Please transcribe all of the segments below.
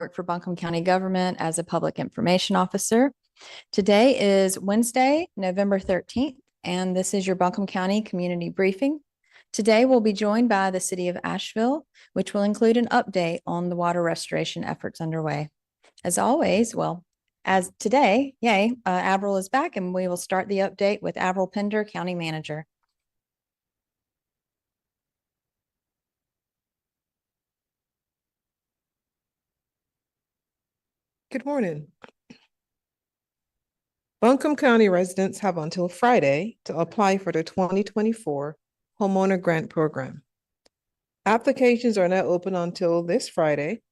work for Buncombe County government as a public information officer. Today is Wednesday, November 13th, and this is your Buncombe County community briefing. Today, we'll be joined by the city of Asheville, which will include an update on the water restoration efforts underway. As always, as today, Avril is back, and we will start the update with Avril Pender, County Manager. Good morning. Buncombe County residents have until Friday to apply for the 2024 Homeowner Grant Program. Applications are now open until this Friday,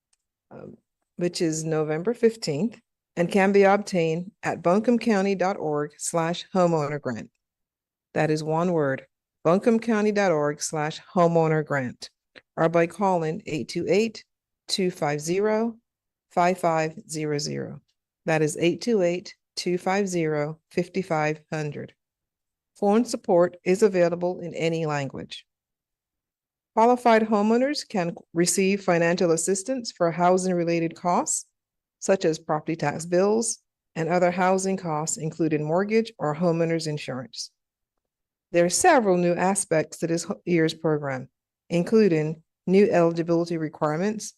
which is November 15th, and can be obtained at buncombecounty.org/homeownergrant. That is one word, buncombecounty.org/homeownergrant, or by calling 828-250-5500. That is 828-250-5500. Phone support is available in any language. Qualified homeowners can receive financial assistance for housing-related costs, such as property tax bills and other housing costs, including mortgage or homeowners insurance. There are several new aspects to this year's program, including new eligibility requirements,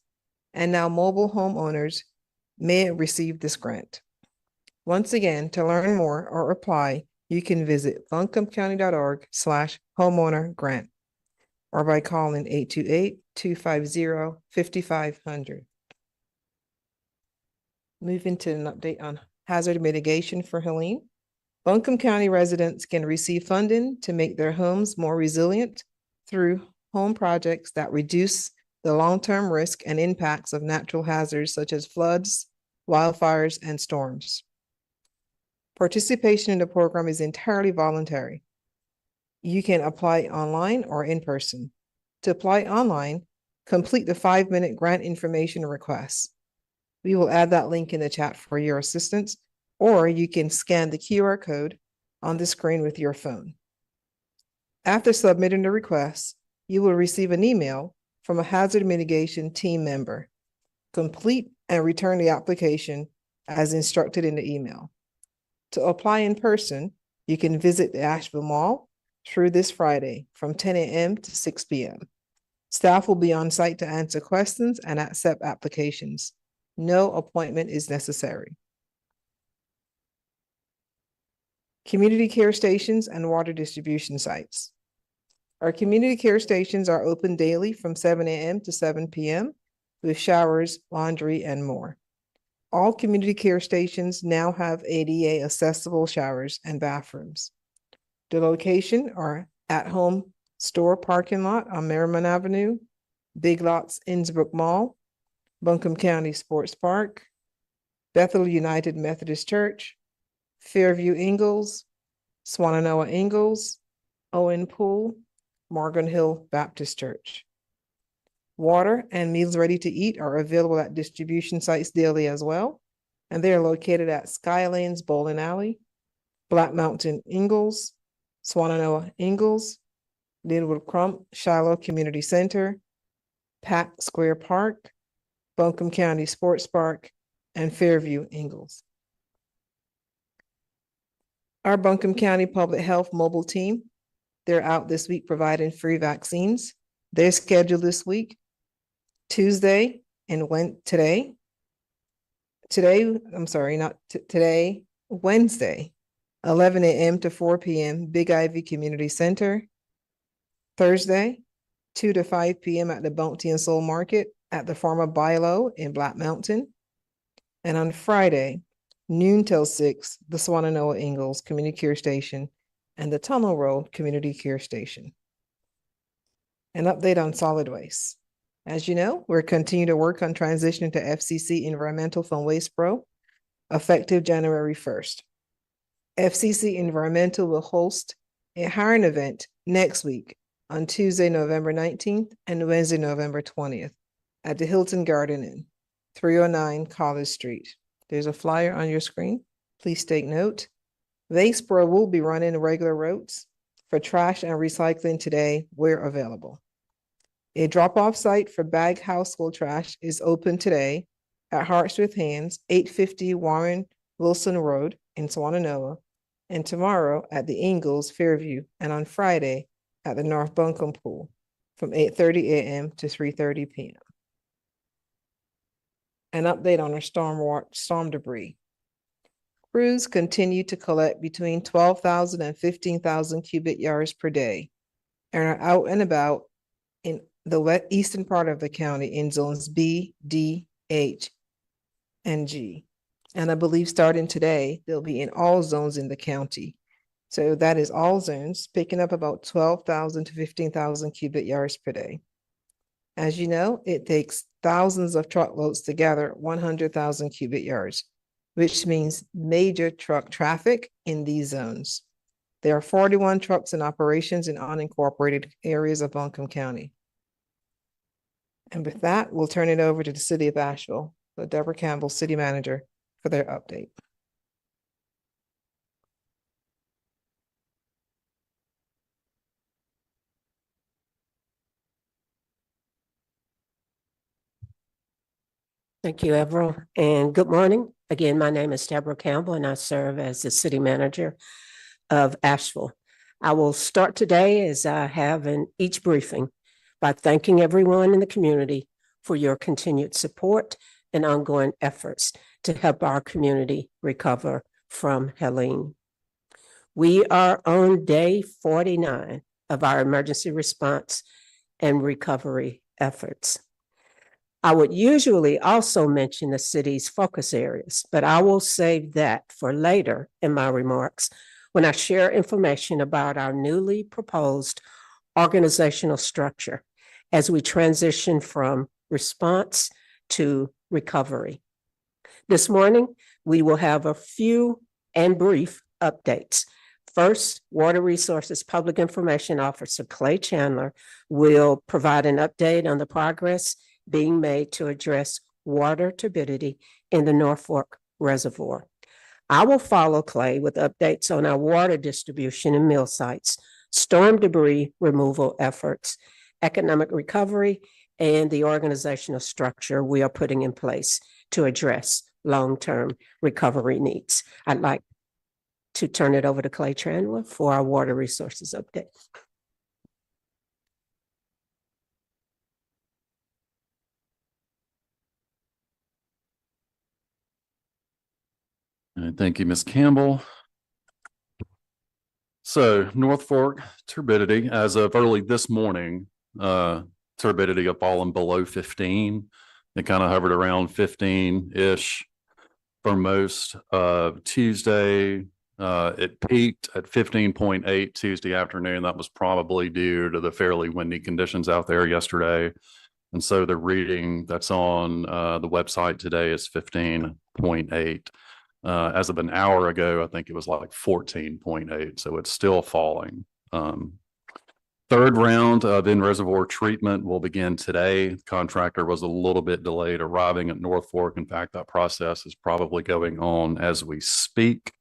and now mobile homeowners may receive this grant. Once again, to learn more or apply, you can visit buncombecounty.org/homeownergrant or by calling 828-250-5500. Moving to an update on hazard mitigation for Helene. Buncombe County residents can receive funding to make their homes more resilient through home projects that reduce the long-term risk and impacts of natural hazards such as floods, wildfires, and storms. Participation in the program is entirely voluntary. You can apply online or in person. To apply online, complete the 5-minute grant information request. We will add that link in the chat for your assistance, or you can scan the QR code on the screen with your phone. After submitting the request, you will receive an email from a hazard mitigation team member. Complete and return the application as instructed in the email. To apply in person, you can visit the Asheville Mall through this Friday from 10 a.m. to 6 p.m. Staff will be on site to answer questions and accept applications. No appointment is necessary. Community care stations and water distribution sites. Our community care stations are open daily from 7 a.m. to 7 p.m. with showers, laundry, and more. All community care stations now have ADA accessible showers and bathrooms. The location are At Home Store parking lot on Merriman Avenue, Big Lots Innsbrook Mall, Buncombe County Sports Park, Bethel United Methodist Church, Fairview Ingalls, Swannanoa Ingalls, Owen Pool, Morgan Hill Baptist Church. Water and meals ready to eat are available at distribution sites daily as well, and they are located at Skylanes Bowling Alley, Black Mountain Ingalls, Swannanoa Ingalls, Linwood Crump Shiloh Community Center, Pack Square Park, Buncombe County Sports Park, and Fairview Ingalls. Our Buncombe County Public Health mobile team, they're out this week providing free vaccines. They're scheduled this week, Tuesday and Wednesday, 11 a.m. to 4 p.m. Big Ivy Community Center. Thursday, 2 to 5 p.m. at the Bounty and Soul Market at the former Bilo in Black Mountain. And on Friday, noon till 6, the Swannanoa Ingalls Community Care Station and the Tunnel Road Community Care Station. An update on solid waste. As you know, we're continuing to work on transitioning to FCC Environmental from Waste Pro, effective January 1st. FCC Environmental will host a hiring event next week on Tuesday, November 19th and Wednesday, November 20th at the Hilton Garden Inn, 309 College Street. There's a flyer on your screen. Please take note. Waste Pro will be running regular routes for trash and recycling today where available. A drop-off site for bag household trash is open today at Hearts with Hands, 850 Warren Wilson Road in Swananoa, and tomorrow at the Ingalls Fairview, and on Friday at the North Buncombe Pool from 8:30 a.m. to 3:30 p.m. An update on our storm debris. Crews continue to collect between 12,000 and 15,000 cubic yards per day and are out and about in the eastern part of the county in zones B, D, H, and G. And I believe starting today, they'll be in all zones in the county. So that is all zones, picking up about 12,000 to 15,000 cubic yards per day. As you know, it takes thousands of truckloads to gather 100,000 cubic yards, which means major truck traffic in these zones. There are 41 trucks in operations in unincorporated areas of Buncombe County. And with that, we'll turn it over to the city of Asheville, so Deborah Campbell, city manager, for their update. Thank you, Everett, and good morning. Again, my name is Deborah Campbell, and I serve as the city manager of Asheville. I will start today, as I have in each briefing, by thanking everyone in the community for your continued support and ongoing efforts to help our community recover from Helene. We are on day 49 of our emergency response and recovery efforts. I would usually also mention the city's focus areas, but I will save that for later in my remarks when I share information about our newly proposed organizational structure as we transition from response to recovery. This morning, we will have a few and brief updates. First, Water Resources Public Information Officer Clay Chandler will provide an update on the progress being made to address water turbidity in the North Fork Reservoir. I will follow Clay with updates on our water distribution and mill sites, storm debris removal efforts, economic recovery, and the organizational structure we are putting in place to address long-term recovery needs. I'd like to turn it over to Clay Chandler for our water resources update. Thank you, Ms. Campbell. So North Fork turbidity, as of early this morning, turbidity have fallen below 15. It kind of hovered around 15-ish for most of Tuesday. It peaked at 15.8 Tuesday afternoon. That was probably due to the fairly windy conditions out there yesterday. And so the reading that's on the website today is 15.8. As of an hour ago, I think it was like 14.8. So it's still falling. Third round of in-reservoir treatment will begin today. Contractor was a little bit delayed arriving at North Fork. In fact, that process is probably going on as we speak.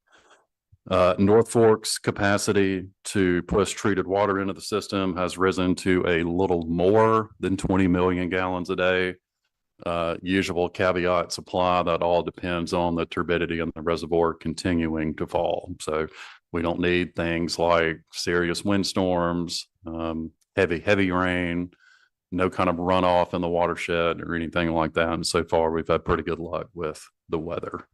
North Fork's capacity to push treated water into the system has risen to a little more than 20 million gallons a day. Usual caveat supply, that all depends on the turbidity in the reservoir continuing to fall. So we don't need things like serious windstorms, heavy rain, no kind of runoff in the watershed or anything like that. And so far, we've had pretty good luck with the weather.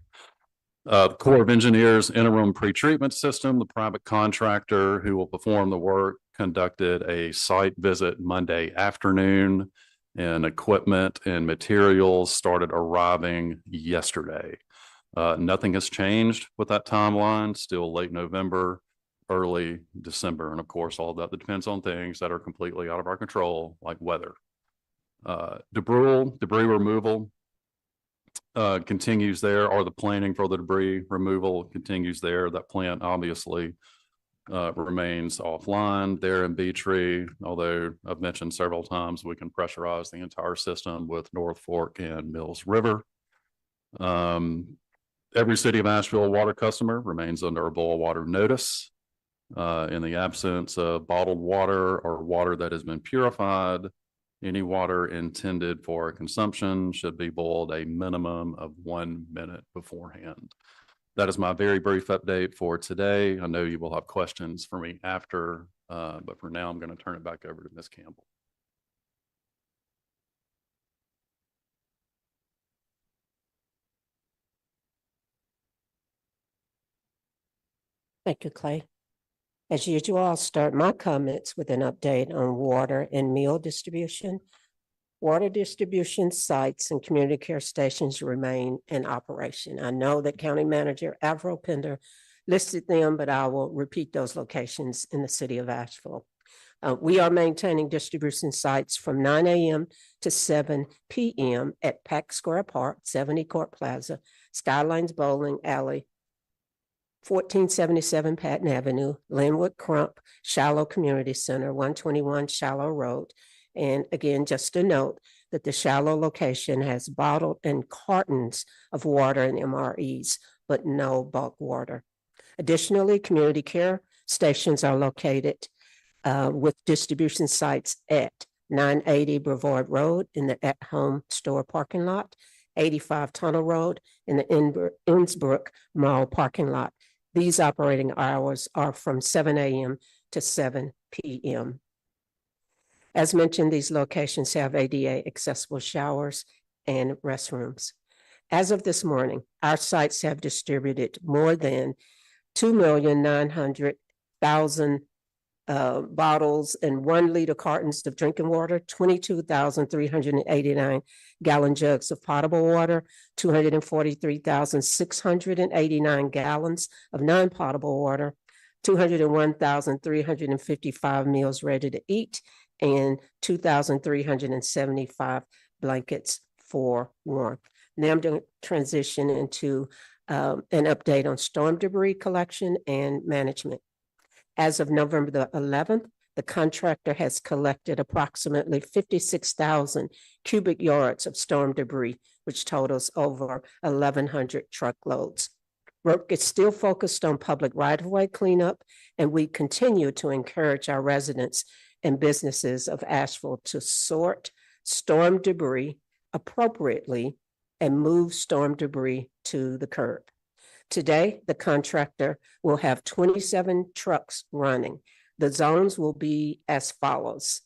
The Corps of Engineers interim pretreatment system, the private contractor who will perform the work, conducted a site visit Monday afternoon, and equipment and materials started arriving yesterday. Nothing has changed with that timeline, still late November, early December. And of course, all of that depends on things that are completely out of our control, like weather. Debris removal continues there, or the planning for the debris removal continues there. That plant obviously remains offline there in Beatree, although I've mentioned several times we can pressurize the entire system with North Fork and Mills River. Every City of Asheville water customer remains under a boil water notice. In the absence of bottled water or water that has been purified, Any water intended for consumption should be boiled a minimum of 1 minute beforehand. That is my very brief update for today. I know you will have questions for me after, but for now, I'm going to turn it back over to Ms. Campbell. Thank you, Clay. As usual, I'll start my comments with an update on water and meal distribution. Water distribution sites and community care stations remain in operation. I know that County Manager Avril Pender listed them, but I will repeat those locations in the city of Asheville. We are maintaining distribution sites from 9 a.m. to 7 p.m. at Pack Square Park, 70 Court Plaza, Skylines Bowling Alley, 1477 Patton Avenue, Linwood Crump, Shallow Community Center, 121 Shallow Road. And again, just a note that the Shallow location has bottled and cartons of water and MREs, but no bulk water. Additionally, community care stations are located with distribution sites at 980 Brevard Road in the at-home store parking lot, 85 Tunnel Road in the Innsbrook Mall parking lot. These operating hours are from 7 a.m. to 7 p.m. As mentioned, these locations have ADA accessible showers and restrooms. As of this morning, our sites have distributed more than 2,900,000 bottles and 1 liter cartons of drinking water, 22,389 gallon jugs of potable water, 243,689 gallons of non-potable water, 201,355 meals ready to eat, and 2,375 blankets for warmth. Now I'm going to transition into an update on storm debris collection and management. As of November the 11th, the contractor has collected approximately 56,000 cubic yards of storm debris, which totals over 1,100 truckloads. Work is still focused on public right-of-way cleanup, and we continue to encourage our residents and businesses of Asheville to sort storm debris appropriately and move storm debris to the curb. Today, the contractor will have 27 trucks running. The zones will be as follows.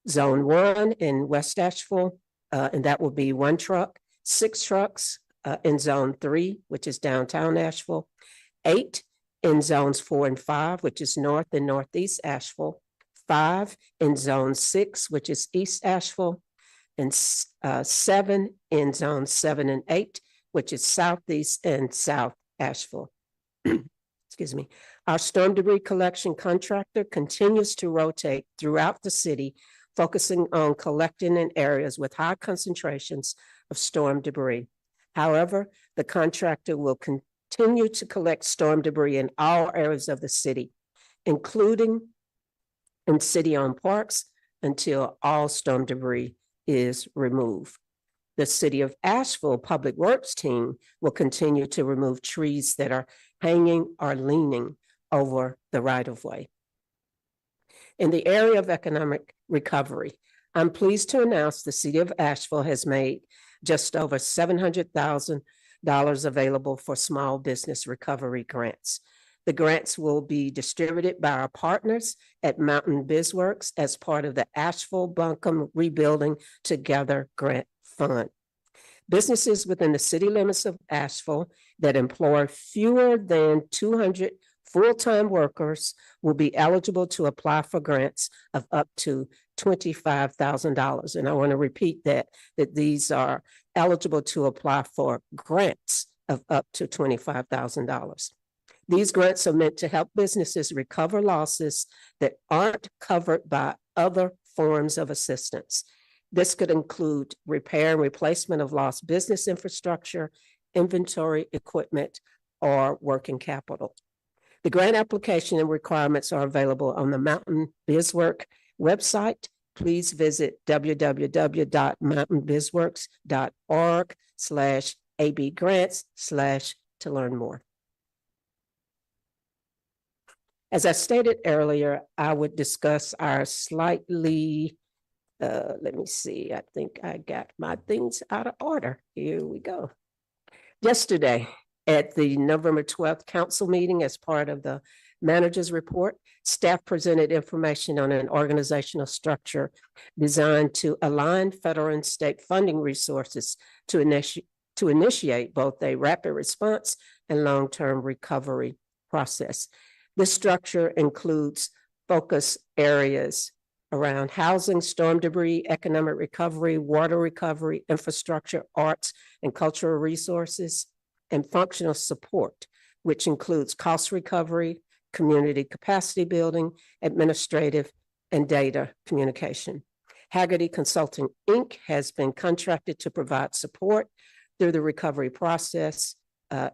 Zone 1 in West Asheville, and that will be 1 truck, 6 trucks in Zone 3, which is downtown Asheville, 8 in Zones 4 and 5, which is North and Northeast Asheville, 5 in Zone 6, which is East Asheville, and 7 in Zones 7 and 8, which is Southeast and South Asheville. Excuse me. Our storm debris collection contractor continues to rotate throughout the city, focusing on collecting in areas with high concentrations of storm debris. However, the contractor will continue to collect storm debris in all areas of the city, including in city-owned parks, until all storm debris is removed. The City of Asheville Public Works team will continue to remove trees that are hanging or leaning over the right-of-way. In the area of economic recovery, I'm pleased to announce the City of Asheville has made just over $700,000 available for small business recovery grants. The grants will be distributed by our partners at Mountain BizWorks as part of the Asheville Buncombe Rebuilding Together Grant Fund. Businesses within the city limits of Asheville that employ fewer than 200 full-time workers will be eligible to apply for grants of up to $25,000. And I want to repeat that these are eligible to apply for grants of up to $25,000. These grants are meant to help businesses recover losses that aren't covered by other forms of assistance. This could include repair and replacement of lost business infrastructure, inventory, equipment, or working capital. The grant application and requirements are available on the Mountain BizWorks website. Please visit www.mountainbizworks.org/abgrants/ to learn more. As I stated earlier, I would discuss our slightly Let me see. I think I got my things out of order. Here we go. Yesterday, at the November 12th council meeting, as part of the manager's report, staff presented information on an organizational structure designed to align federal and state funding resources to initiate both a rapid response and long-term recovery process. This structure includes focus areas around housing, storm debris, economic recovery, water recovery, infrastructure, arts, and cultural resources, and functional support, which includes cost recovery, community capacity building, administrative, and data communication. Haggerty Consulting, Inc. has been contracted to provide support through the recovery process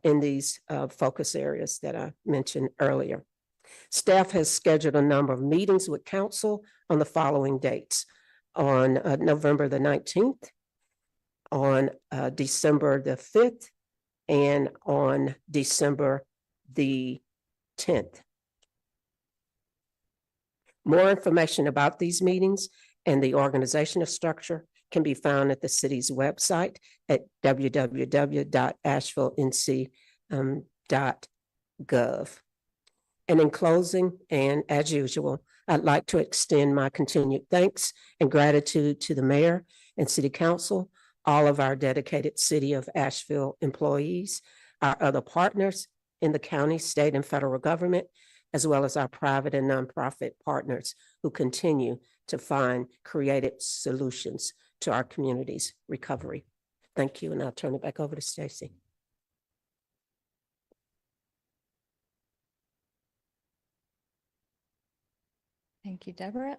in these focus areas that I mentioned earlier. Staff has scheduled a number of meetings with council on the following dates: on November the 19th, on December the 5th, and on December the 10th. More information about these meetings and the organizational structure can be found at the city's website at www.asheville.nc.gov. And in closing, and as usual, I'd like to extend my continued thanks and gratitude to the mayor and city council, all of our dedicated City of Asheville employees, our other partners in the county, state, and federal government, as well as our private and nonprofit partners who continue to find creative solutions to our community's recovery. Thank you, and I'll turn it back over to Stacy. Thank you, Deborah.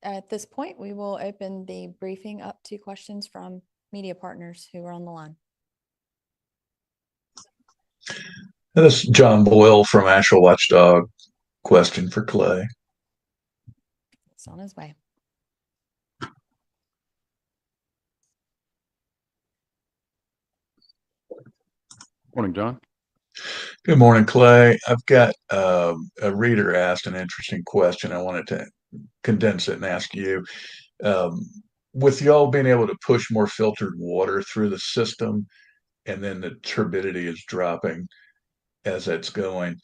At this point, we will open the briefing up to questions from media partners who are on the line. This is John Boyle from Asheville Watchdog. Question for Clay. It's on his way. Morning, John. Good morning, Clay. I've got a reader asked an interesting question. I wanted to condense it and ask you. With y'all being able to push more filtered water through the system, and then the turbidity is dropping as that's going,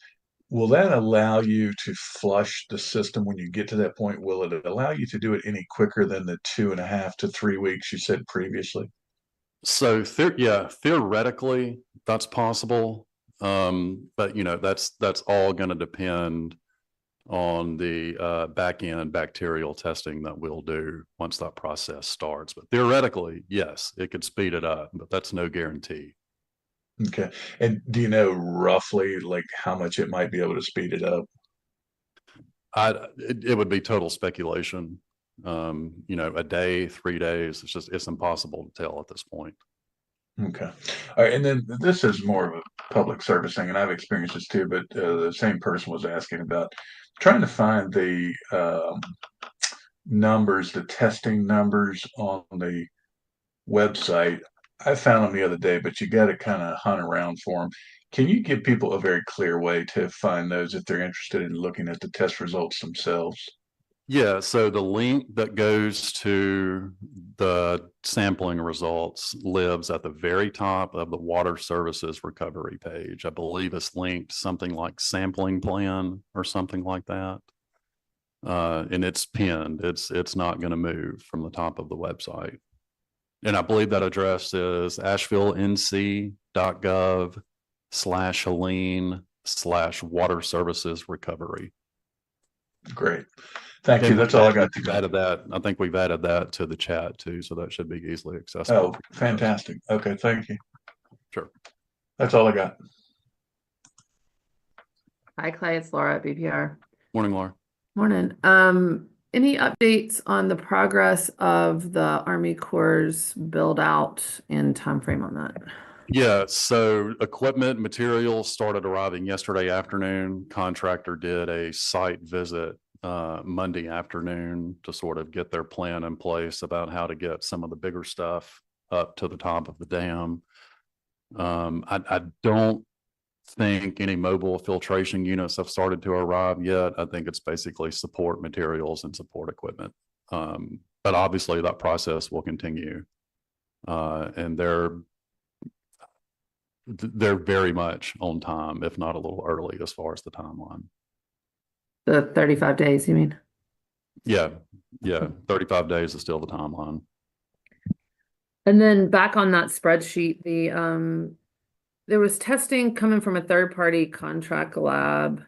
will that allow you to flush the system when you get to that point? Will it allow you to do it any quicker than the 2.5 to 3 weeks you said previously? So yeah, theoretically that's possible. But that's all going to depend on the back end bacterial testing that we'll do once that process starts. But theoretically, yes, it could speed it up, but that's no guarantee. Okay. And do you know roughly like how much it might be able to speed it up? It would be total speculation. A day, 3 days, it's impossible to tell at this point. Okay. All right. And then this is more of a public service thing, and I've experienced this too, but the same person was asking about trying to find the numbers, the testing numbers on the website. I found them the other day, but you got to kind of hunt around for them. Can you give people a very clear way to find those if they're interested in looking at the test results themselves? Yeah, so the link that goes to the sampling results lives at the very top of the water services recovery page. I believe it's linked something like sampling plan or something like that. And it's pinned. It's not going to move from the top of the website. And I believe that address is asheville.nc.gov/Helene/water services recovery. Great. Thank you. That's all I got to go. I think we've added that to the chat too, so that should be easily accessible. Oh, fantastic. Okay, thank you. Sure. That's all I got. Hi, Clay. It's Laura at BPR. Morning, Laura. Morning. Any updates on the progress of the Army Corps build out and timeframe on that? Yeah, so equipment materials started arriving yesterday afternoon. Contractor did a site visit Monday afternoon to sort of get their plan in place about how to get some of the bigger stuff up to the top of the dam. I don't think any mobile filtration units have started to arrive yet. I think it's basically support materials and support equipment. But But obviously that process will continue. And they're very much on time, if not a little early as far as the timeline. The 35 days, you mean? Yeah, 35 days is still the timeline. And then back on that spreadsheet, there was testing coming from a third-party contract lab.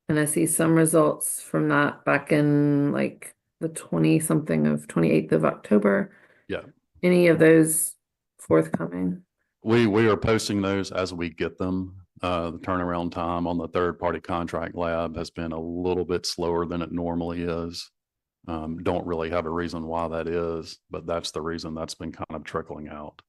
And I see some results from that back in like the 28th of October. Yeah. Any of those forthcoming? We are posting those as we get them. The turnaround time on the third-party contract lab has been a little bit slower than it normally is. Don't really have a reason why that is, but that's the reason that's been kind of trickling out.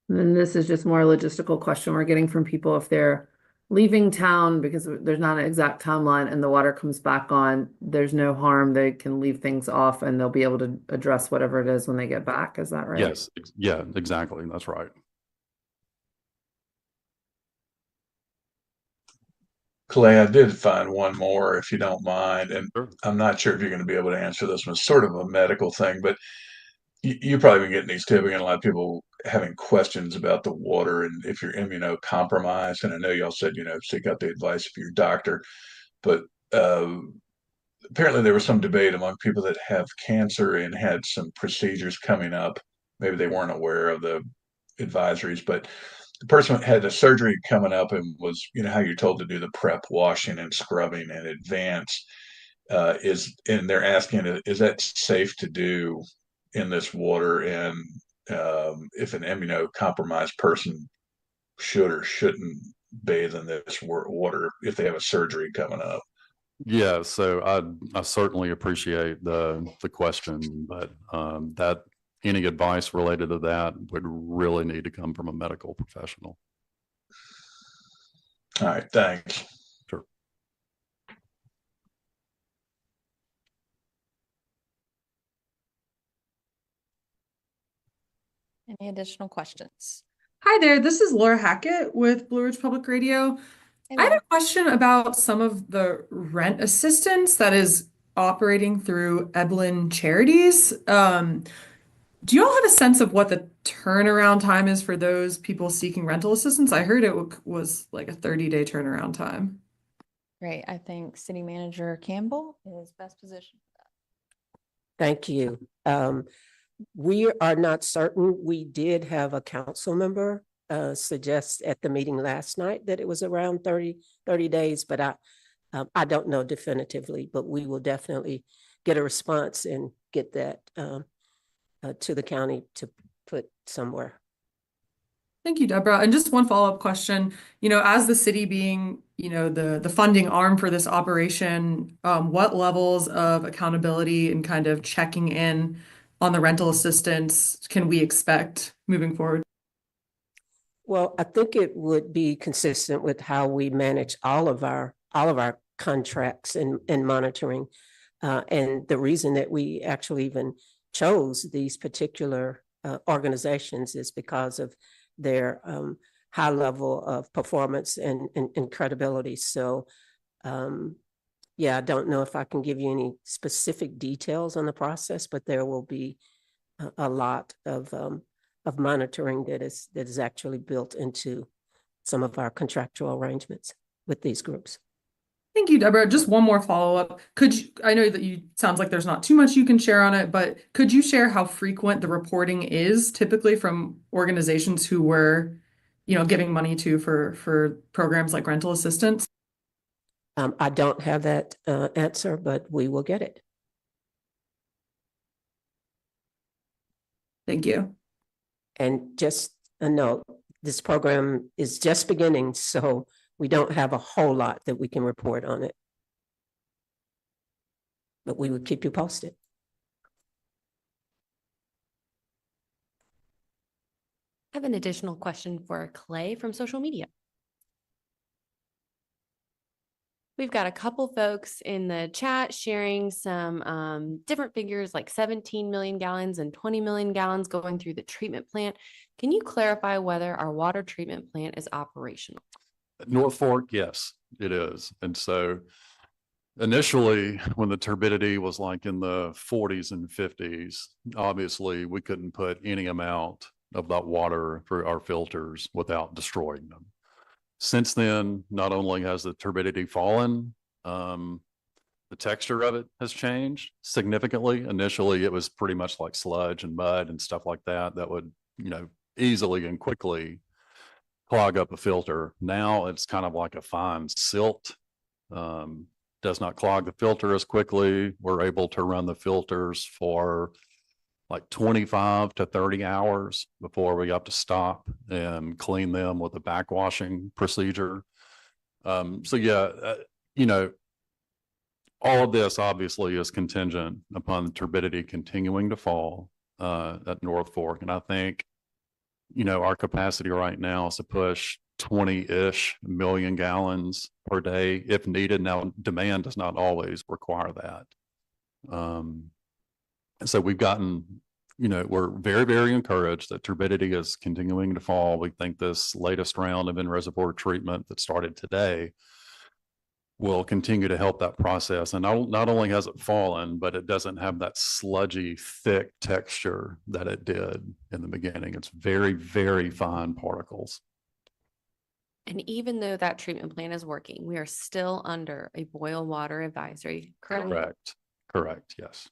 And then this is just more a logistical question we're getting from people if they're leaving town because there's not an exact timeline and the water comes back on, there's no harm. They can leave things off and they'll be able to address whatever it is when they get back. Is that right? Yes. Yeah, exactly. That's right. Clay, I did find one more, if you don't mind, and Sure. I'm not sure if you're going to be able to answer this one. It's sort of a medical thing, but you probably been getting these too. We get a lot of people having questions about the water and if you're immunocompromised. And I know y'all said, seek out the advice of your doctor, but apparently there was some debate among people that have cancer and had some procedures coming up. Maybe they weren't aware of the advisories, but the person had a surgery coming up and was, how you're told to do the prep washing and scrubbing in advance. And they're asking, is that safe to do in this water? And if an immunocompromised person should or shouldn't bathe in this water if they have a surgery coming up? Yeah, so I certainly appreciate the question, but that any advice related to that would really need to come from a medical professional. All right, thanks. Sure. Any additional questions? Hi there, this is Laura Hackett with Blue Ridge Public Radio. I had a question about some of the rent assistance that is operating through Eblin Charities. Do you all have a sense of what the turnaround time is for those people seeking rental assistance? I heard it was like a 30-day turnaround time. Great. I think City Manager Campbell is best positioned for that. Thank you. We are not certain. We did have a council member suggest at the meeting last night that it was around 30 days, but I don't know definitively, but we will definitely get a response and get that to the county to put somewhere. Thank you, Deborah. And just one follow-up question, as the city being, the funding arm for this operation, what levels of accountability and kind of checking in on the rental assistance can we expect moving forward? Well, I think it would be consistent with how we manage all of our contracts and monitoring. And the reason that we actually even chose these particular organizations is because of their high level of performance and credibility. So yeah, I don't know if I can give you any specific details on the process, but there will be a lot of monitoring that is actually built into some of our contractual arrangements with these groups. Thank you, Deborah. Just one more follow-up. I know that sounds like there's not too much you can share on it, but could you share how frequent the reporting is typically from organizations who were, giving money to for programs like rental assistance? I don't have that answer, but we will get it. Thank you. And just a note, this program is just beginning, so we don't have a whole lot that we can report on it. But we would keep you posted. I have an additional question for Clay from social media. We've got a couple folks in the chat sharing some different figures like 17 million gallons and 20 million gallons going through the treatment plant. Can you clarify whether our water treatment plant is operational? North Fork, yes, it is. And so initially, when the turbidity was like in the 40s and 50s, obviously we couldn't put any amount of that water through our filters without destroying them. Since then, not only has the turbidity fallen, the texture of it has changed significantly. Initially, it was pretty much like sludge and mud and stuff like that that would, easily and quickly clog up a filter. Now it's kind of like a fine silt. Does not clog the filter as quickly. We're able to run the filters for like 25 to 30 hours before we have to stop and clean them with a backwashing procedure. So yeah, all of this obviously is contingent upon the turbidity continuing to fall at North Fork. And I think, our capacity right now is to push 20-ish million gallons per day if needed. Now, demand does not always require that. So we've gotten, we're very, very encouraged that turbidity is continuing to fall. We think this latest round of in-reservoir treatment that started today will continue to help that process. And not only has it fallen, but it doesn't have that sludgy, thick texture that it did in the beginning. It's very, very fine particles. And even though that treatment plan is working, we are still under a boil water advisory, correct? Correct, yes.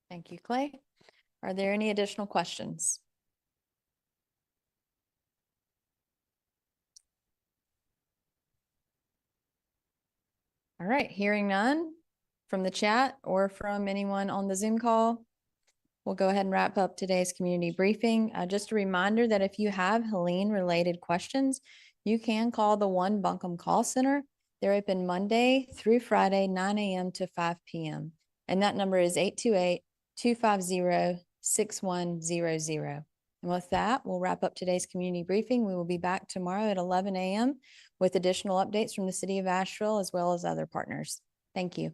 Thank you, Clay. Are there any additional questions? All right, hearing none from the chat or from anyone on the Zoom call, we'll go ahead and wrap up today's community briefing. Just a reminder that if you have Helene related questions, you can call the One Buncombe Call Center. They're open Monday through Friday, 9 a.m. to 5 p.m. And that number is 828-250-6100. And with that, we'll wrap up today's community briefing. We will be back tomorrow at 11 a.m. with additional updates from the city of Asheville as well as other partners. Thank you.